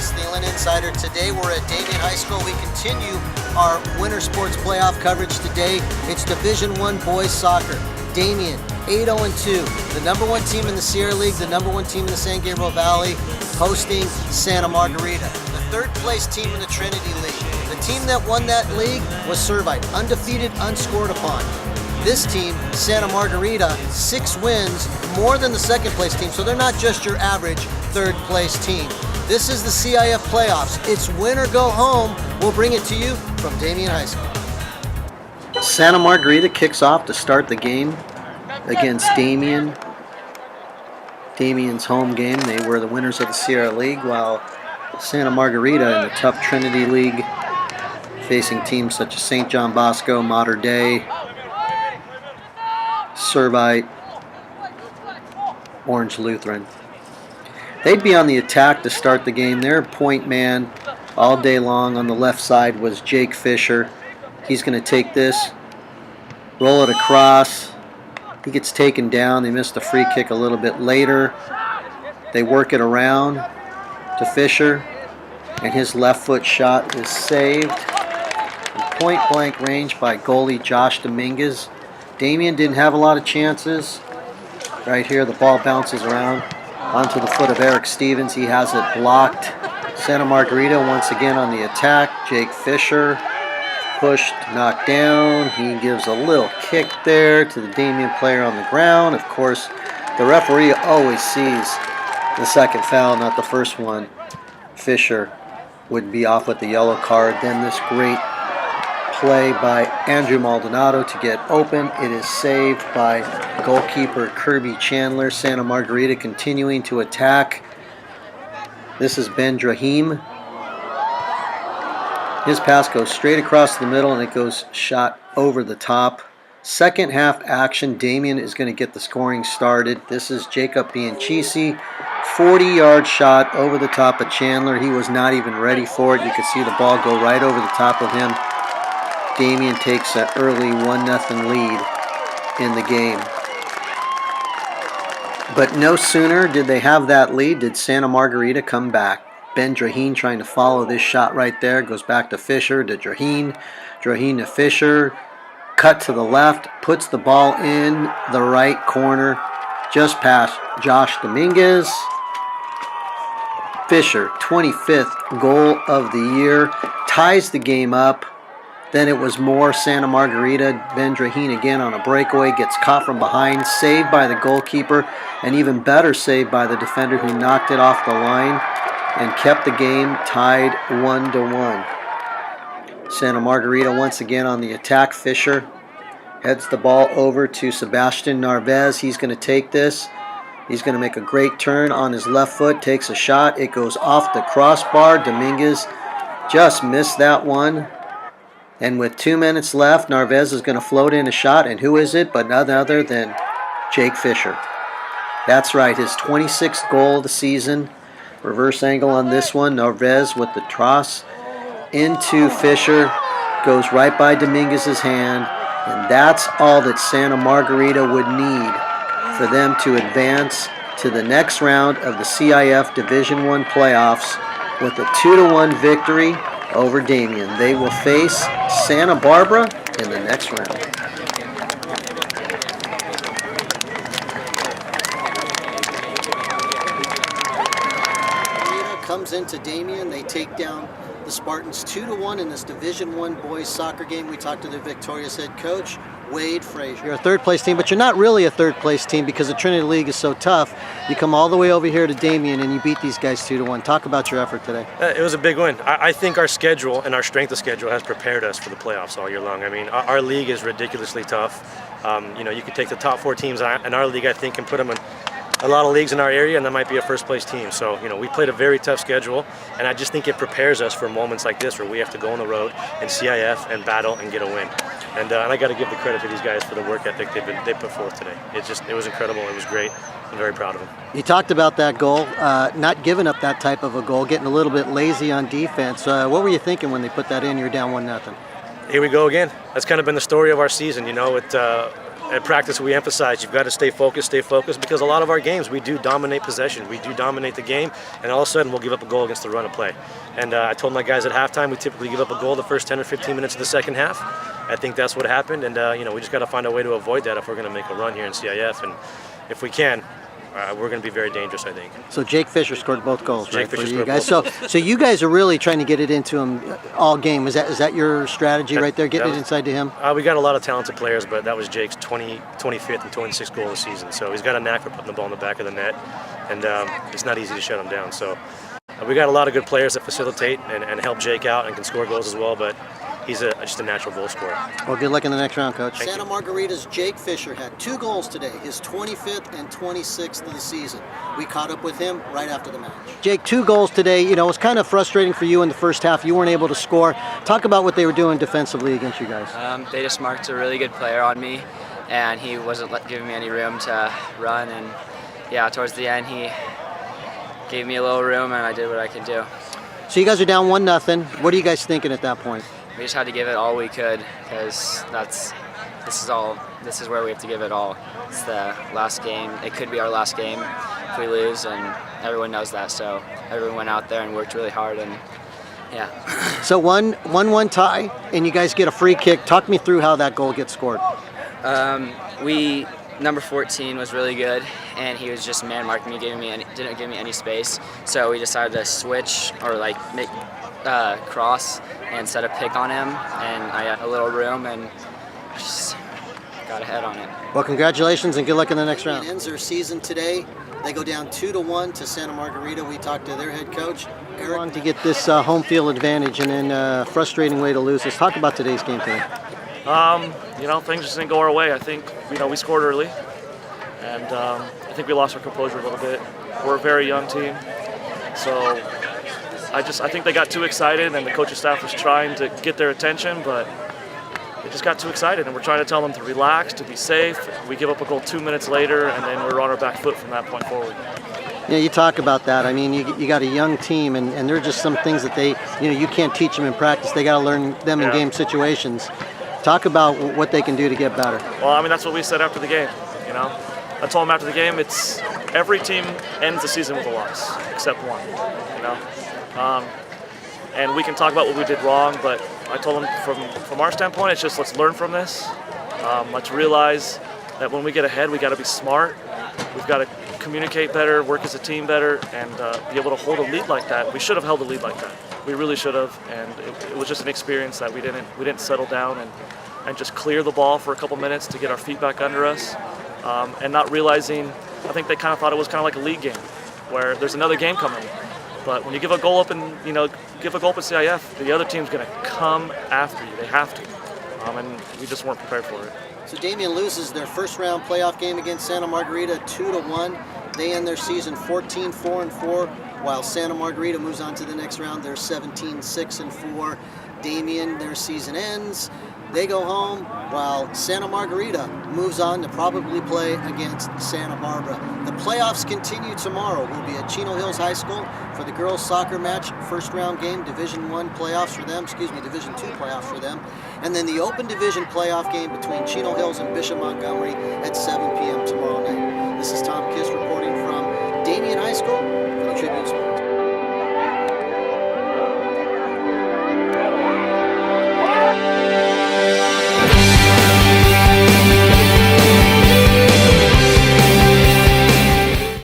Bianchessi, the Lynn Insider. Today we're at Damien High School. We continue our winter sports playoff coverage today. It's Division I boys soccer. Damien, 8-0-2, the number one team in the Sierra League, the number one team in the San Gabriel Valley, hosting Santa Margarita, the third place team in the Trinity League. The team that won that league was Servite, undefeated, unscored upon. This team, Santa Margarita, 6 wins, more than the second place team, so they're not just your average third place team. This is the CIF Playoffs. It's win or go home. We'll bring it to you from Damien High School. Santa Margarita kicks off to start the game against Damien. Damien's home game. They were the winners of the Sierra League, while Santa Margarita in the tough Trinity League, facing teams such as St. John Bosco, Mater Dei, Servite, Orange Lutheran. They'd be on the attack to start the game. Their point man all day long on the left side was Jake Fisher. He's going to take this, roll it across. He gets taken down. They missed a free kick a little bit later. They work it around to Fisher, and his left foot shot is saved. Point blank range by goalie Josh Dominguez. Damien didn't have a lot of chances. Right here, the ball bounces around onto the foot of Eric Stevens. He has it blocked. Santa Margarita once again on the attack. Jake Fisher pushed, knocked down. He gives a little kick there to the Damien player on the ground. Of course, the referee always sees the second foul, not the first one. Fisher would be off with the yellow card. Then this great play by Andrew Maldonado to get open. It is saved by goalkeeper Kirby Chandler. Santa Margarita continuing to attack. This is Ben Drahim. His pass goes straight across the middle and it goes shot over the top. Second half action. Damien is going to get the scoring started. This is Jacob Bianchessi. 40-yard shot over the top of Chandler. He was not even ready for it. You could see the ball go right over the top of him. Damien takes an early 1-0 lead in the game. But no sooner did they have that lead did Santa Margarita come back. Ben Draheen trying to follow this shot right there. Goes back to Fisher, to Draheen. Draheen to Fisher. Cut to the left. Puts the ball in the right corner. Just past Josh Dominguez. Fisher, 25th goal of the year. Ties the game up. Then it was more Santa Margarita. Ben Draheen again on a breakaway. Gets caught from behind. Saved by the goalkeeper. And even better saved by the defender who knocked it off the line and kept the game tied 1-1. Santa Margarita once again on the attack. Fisher heads the ball over to Sebastian Narvez. He's going to take this. He's going to make a great turn on his left foot. Takes a shot. It goes off the crossbar. Dominguez just missed that one. And with 2 minutes left, Narvez is going to float in a shot. And who is it but none other than Jake Fisher. That's right, his 26th goal of the season. Reverse angle on this one. Narvez with the toss into Fisher. Goes right by Dominguez's hand. And that's all that Santa Margarita would need for them to advance to the next round of the CIF Division I playoffs with a 2-1 victory over Damien. They will face Santa Barbara in the next round. Comes into Damien. They take down the Spartans 2-1 in this Division I boys soccer game. We talked to their victorious head coach, Wade Frazier. You're a third place team, but you're not really a third place team because the Trinity League is so tough. You come all the way over here to Damien and you beat these guys 2-1. Talk about your effort today. It was a big win. I think our schedule and our strength of schedule has prepared us for the playoffs all year long. I mean, our league is ridiculously tough. You know, you could take the top 4 teams in our league, I think, and put them in a lot of leagues in our area, and that might be a first place team. So, you know, we played a very tough schedule, and I just think it prepares us for moments like this where we have to go on the road and CIF and battle and get a win. And I got to give the credit to these guys for the work ethic they put forth today. It was incredible. It was great. I'm very proud of them. You talked about that goal, not giving up that type of a goal, getting a little bit lazy on defense. What were you thinking when they put that in? You're down 1-0. Here we go again. That's kind of been the story of our season. You know, at practice we emphasize you've got to stay focused, because a lot of our games we do dominate possession, we do dominate the game, and all of a sudden we'll give up a goal against the run of play. And I told my guys at halftime we typically give up a goal the first 10 or 15 minutes of the second half. I think that's what happened, and we just got to find a way to avoid that if we're going to make a run here in CIF, and if we can, we're going to be very dangerous, I think. So Jake Fisher scored both goals, right, for you guys. So you guys are really trying to get it into him all game. Is that your strategy right there, getting it inside to him? We got a lot of talented players, but that was Jake's 25th and 26th goal of the season. So he's got a knack for putting the ball in the back of the net, and it's not easy to shut him down. So we got a lot of good players that facilitate and help Jake out and can score goals as well, but he's just a natural goal scorer. Well, good luck in the next round, Coach. Santa Margarita's Jake Fisher had 2 goals today, his 25th and 26th of the season. We caught up with him right after the match. Jake, 2 goals today. It was kind of frustrating for you in the first half. You weren't able to score. Talk about what they were doing defensively against you guys. They just marked a really good player on me, and he wasn't giving me any room to run. And yeah, towards the end, he gave me a little room, and I did what I could do. So you guys are down 1-0. What are you guys thinking at that point? We just had to give it all we could, because this is where we have to give it all. It's the last game. It could be our last game if we lose, and everyone knows that. So everyone went out there and worked really hard, and yeah. So 1-1 tie, and you guys get a free kick. Talk me through how that goal gets scored. Number 14 was really good, and he was just man marking me, didn't give me any space. So we decided to switch or make cross and set a pick on him, and I had a little room and just got ahead on it. Well, congratulations and good luck in the next round. It ends their season today. They go down 2-1 to Santa Margarita. We talked to their head coach, Eric. Long to get this home field advantage, and then a frustrating way to lose. Let's talk about today's game today. Things just didn't go our way. I think, we scored early, and I think we lost our composure a little bit. We're a very young team, so I think they got too excited, and the coaching staff was trying to get their attention, but they just got too excited, and we're trying to tell them to relax, to be safe. We give up a goal 2 minutes later, and then we're on our back foot from that point forward. Yeah, you talk about that. I mean, you got a young team, and there are just some things that you can't teach them in practice. They got to learn them in game situations. Talk about what they can do to get better. Well, that's what we said after the game. I told them after the game, it's every team ends the season with a loss except one. And we can talk about what we did wrong, but I told them from our standpoint, it's just let's learn from this. Let's realize that when we get ahead, we got to be smart. We've got to communicate better, work as a team better, and be able to hold a lead like that. We should have held a lead like that. We really should have, and it was just an experience that we didn't settle down and just clear the ball for a couple minutes to get our feet back under us, and not realizing. I think they kind of thought it was kind of like a league game, where there's another game coming. But when you give a goal up in CIF, the other team's going to come after you. They have to, and we just weren't prepared for it. So Damien loses their first round playoff game against Santa Margarita 2-1. They end their season 14-4-4, while Santa Margarita moves on to the next round. They're 17-6-4. Damien, their season ends. They go home, while Santa Margarita moves on to probably play against Santa Barbara. The playoffs continue tomorrow. We'll be at Chino Hills High School for the girls' soccer match, first round game, Division II playoffs for them, and then the Open Division playoff game between Chino Hills and Bishop Montgomery at 7 p.m. tomorrow night. This is Tom Kiss reporting from Damien High School for the Tribune Sports.